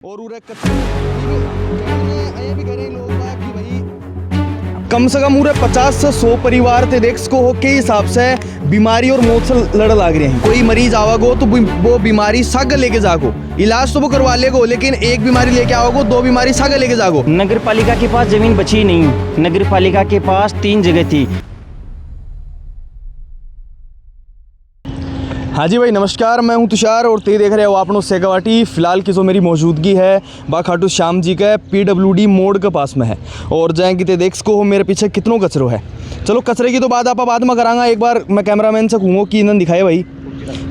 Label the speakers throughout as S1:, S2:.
S1: और उरे भी कह रहे लोग कि भाई कम से कम उरे 50 से 100 परिवार ते देख सको हो के हिसाब से बीमारी और मौत से लड़ लाग रहे हैं। कोई मरीज आवागो तो वो बीमारी साग लेके जागो, इलाज तो वो करवा लेगो, लेकिन एक बीमारी लेके आओगो, दो बीमारी साग लेके जागो।
S2: नगर पालिका के पास जमीन बची नहीं, नगर पालिका के पास 3 जगह थी।
S1: हाँ जी भाई नमस्कार, मैं हूं तुषार और ते देख रहे हो आपनो सेगवाटी। फिलहाल की जो मेरी मौजूदगी है बा खाटू श्याम जी का PWD मोड़ के पास में है और जाएंगे ते देख सको हो मेरे पीछे कितनो कचरो है। चलो कचरे की तो बात आप बाद में करांगा, एक बार मैं कैमरामैन से कहूँगा कि इन्होंने दिखाए भाई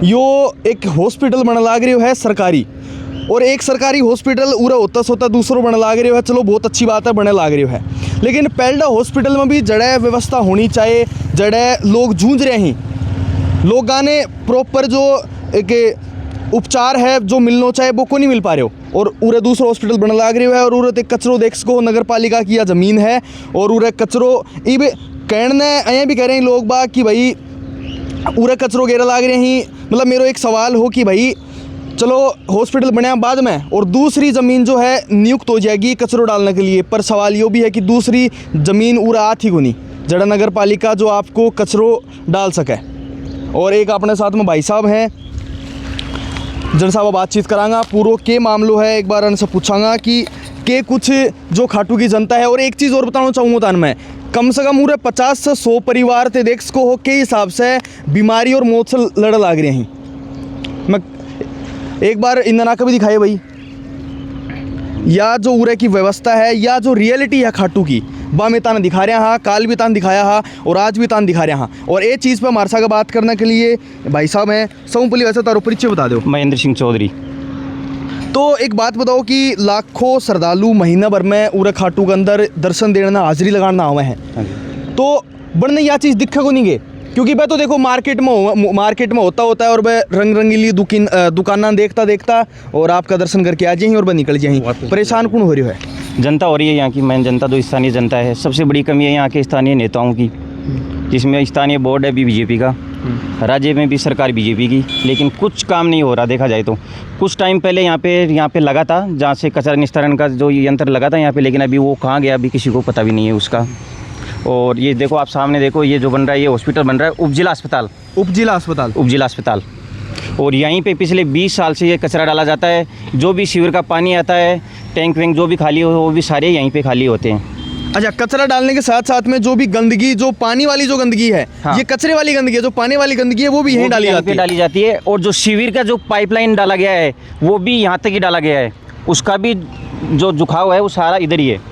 S1: यो एक हॉस्पिटल बन लाग रही है सरकारी, और एक सरकारी हॉस्पिटल उरा होता सोता दूसरों बन लाग रही है। चलो बहुत अच्छी बात है, बने लाग रही है, लेकिन पहले हॉस्पिटल में भी जड़े व्यवस्था होनी चाहिए, जड़े लोग जूझ रहे हैं, लोग गाने प्रॉपर जो एक उपचार है जो मिलना चाहिए वो को नहीं मिल पा रहे हो, और उरे दूसरा हॉस्पिटल बन लाग रही है। और उरे ते कचरो देख सको नगर पालिका की यह ज़मीन है, और उरे कचरो इब कहने अँ भी कह रहे हैं लोग बाग कि भाई उरे कचरो गेरा लाग रहे हैं। मतलब मेरा एक सवाल हो कि भाई चलो हॉस्पिटल बनया बाद में और दूसरी ज़मीन जो है नियुक्त हो जाएगी कचरो डालने के लिए, पर सवाल ये भी है कि दूसरी ज़मीन उरा आती को नहीं जड़ा नगर पालिका जो आपको कचरो डाल सके। और एक अपने साथ में भाई साहब हैं जिन साहब बातचीत करांगा, पूरा के मामलो है, एक बार उनसे पूछांगा कि के कुछ जो खाटू की जनता है। और एक चीज़ और बताना चाहूँगा तान मैं, कम से कम पूरे 50 से 100 परिवार ते देख सको हो के हिसाब से बीमारी और मौत से लड़ लाग रहे हैं। मैं एक बार इंदना का भी दिखाए भाई, या जो उरे की व्यवस्था है या जो रियलिटी है खाटू की बा में तान दिखा रहे हाँ, काल भी तान दिखाया हाँ और आज भी तान दिखा रहे हाँ। और ये चीज़ पर हमारे साथ बात करने के लिए भाई साहब हैं। सौंपली वैसे तारो परिचय बता दो।
S2: महेंद्र सिंह चौधरी।
S1: तो एक बात बताओ कि लाखों श्रद्धालु महीना भर में उरे खाटू के अंदर दर्शन देना हाजिरी लगाना आवे हैं, तो बढ़ने यह चीज़ दिक्कत को नहीं गए, क्योंकि वह तो देखो मार्केट में होता है और वह रंग रंगीली दुकाना देखता और आपका दर्शन करके आ जाएंगे और वह निकल जाएंगे। परेशान कौन हो रही है?
S2: जनता हो रही है यहाँ की, मेन जनता जो स्थानीय जनता है। सबसे बड़ी कमी है यहाँ के स्थानीय नेताओं की, जिसमें स्थानीय बोर्ड है भी बीजेपी का, राज्य में भी सरकार बीजेपी की, लेकिन कुछ काम नहीं हो रहा। देखा जाए तो कुछ टाइम पहले यहाँ पे लगा था, जहाँ से कचरा निस्तारण का जो यंत्र लगा था यहाँ पे, लेकिन अभी वो कहाँ गया अभी किसी को पता भी नहीं है उसका। और ये देखो आप सामने देखो, ये जो बन रहा है ये हॉस्पिटल बन रहा है उपजिला अस्पताल। और यहीं पे पिछले 20 साल से ये कचरा डाला जाता है। जो भी सीवर का पानी आता है, टैंक वैंक जो भी खाली हो वो भी सारे यहीं पे खाली होते हैं।
S1: अच्छा, कचरा डालने के साथ साथ में जो भी गंदगी, जो पानी वाली जो गंदगी है, हाँ। ये कचरे वाली गंदगी है, जो पानी वाली गंदगी है वो भी यहीं डाली
S2: जाती है। और जो सीवर का जो पाइपलाइन डाला गया है वो भी यहाँ तक ही डाला गया है, उसका भी जो झुकाव है वो सारा इधर ही है।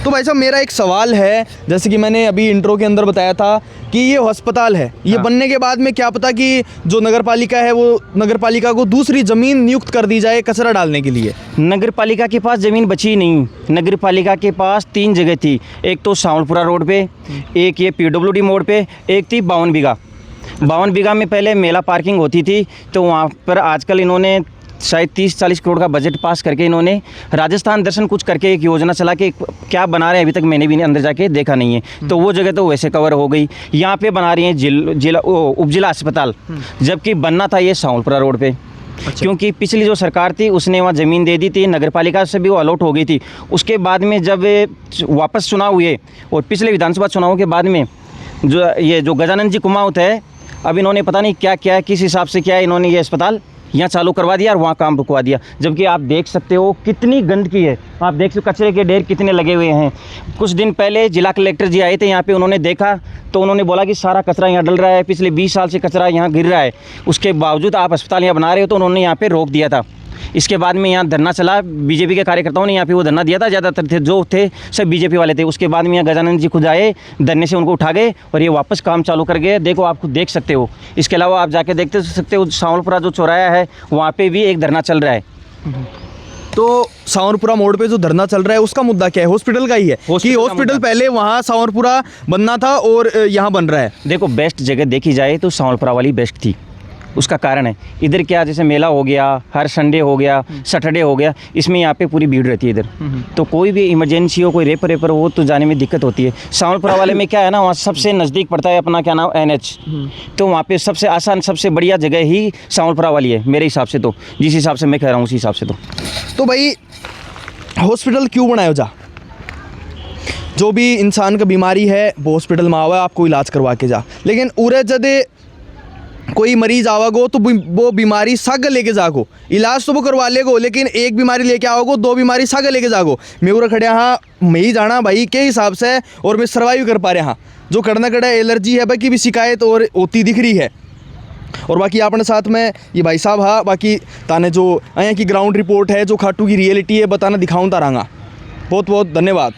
S1: तो भाई साहब मेरा एक सवाल है, जैसे कि मैंने अभी इंट्रो के अंदर बताया था कि ये अस्पताल है, ये हाँ। बनने के बाद में क्या पता कि जो नगर पालिका है वो नगर पालिका को दूसरी ज़मीन नियुक्त कर दी जाए कचरा डालने के लिए।
S2: नगर पालिका के पास ज़मीन बची नहीं, नगर पालिका के पास 3 जगह थी। एक तो सांवलपुरा रोड पे, एक ये PWD मोड़ पे, एक थी 52 बीघा। 52 बीघा में पहले मेला पार्किंग होती थी, तो वहाँ पर आजकल इन्होंने शायद 30-40 करोड़ का बजट पास करके इन्होंने राजस्थान दर्शन कुछ करके एक योजना चला के क्या बना रहे हैं, अभी तक मैंने भी अंदर जाके देखा नहीं है। तो वो जगह तो वैसे कवर हो गई। यहाँ पे बना रही है उपजिला अस्पताल, जबकि बनना था ये सांवलपुरा रोड पे। अच्छा। क्योंकि पिछली जो सरकार थी उसने वहाँ ज़मीन दे दी थी, नगर पालिका से भी वो अलॉट हो गई थी। उसके बाद में जब वापस चुनाव हुए और पिछले विधानसभा चुनाव के बाद में जो गजानन जी कुमाऊत है, अब इन्होंने पता नहीं क्या किया, किस हिसाब से किया, इन्होंने ये अस्पताल यहाँ चालू करवा दिया और वहाँ काम रुकवा दिया। जबकि आप देख सकते हो कितनी गंदगी है, आप देख सकते हो कचरे के ढेर कितने लगे हुए हैं। कुछ दिन पहले जिला कलेक्टर जी आए थे यहाँ पे, उन्होंने देखा तो उन्होंने बोला कि सारा कचरा यहाँ डल रहा है, पिछले 20 साल से कचरा यहाँ गिर रहा है, उसके बावजूद आप अस्पताल यहाँ बना रहे हो, तो उन्होंने यहाँ पे रोक दिया था। इसके बाद में यहाँ धरना चला, बीजेपी के कार्यकर्ताओं ने यहाँ पे वो धरना दिया था, ज़्यादातर थे जो थे सब बीजेपी वाले थे। उसके बाद में यहाँ गजानंद जी खुद आए, धरने से उनको उठा गए और ये वापस काम चालू कर गए। देखो आप खुद देख सकते हो। इसके अलावा आप जाके देखते सकते हो सांवलपुरा जो चौराया है वहाँ पे भी एक धरना चल रहा है।
S1: तो सांवरपुरा मोड़ पे जो धरना चल रहा है उसका मुद्दा क्या है? हॉस्पिटल का ही है कि हॉस्पिटल पहले वहाँ सांवरपुरा बनना था और यहाँ बन रहा है?
S2: देखो बेस्ट जगह देखी जाए तो सांवरपुरा वाली बेस्ट थी, उसका कारण है। इधर क्या जैसे मेला हो गया, हर संडे हो गया, सैटरडे हो गया, इसमें यहाँ पे पूरी भीड़ रहती है इधर। तो कोई भी इमरजेंसी हो, कोई रेपर हो तो जाने में दिक्कत होती है। सावलपुरा वाले में क्या है ना, वहाँ सबसे नज़दीक पड़ता है अपना क्या नाम NH, तो वहाँ पे सबसे आसान सबसे बढ़िया जगह ही सावलपुरा वाली है मेरे हिसाब से। तो जिस हिसाब से मैं कह रहा हूँ उसी हिसाब से।
S1: तो भाई हॉस्पिटल क्यों बनायो जा, जो भी इंसान का बीमारी है वो हॉस्पिटल में आवा, आपको इलाज करवा के जा। लेकिन उरे जदे कोई मरीज आवागो तो वो बीमारी साग लेके जागो, इलाज तो वो करवा लेगो, लेकिन एक बीमारी लेके आओगो, दो बीमारी साग लेके जागो। मैं उरे खड़े हाँ, मैं ही जाना भाई के हिसाब से, और मैं सर्वाइव कर पा रहे हाँ। जो कड़ना कड़ा एलर्जी है बाकी भी शिकायत और होती दिख रही है। और बाकी अपने साथ में ये भाई साहब हाँ, बाकी ताने जो यहाँ की ग्राउंड रिपोर्ट है, जो खाटू की रियलिटी है बताना दिखाऊँ तारांगा। बहुत बहुत धन्यवाद।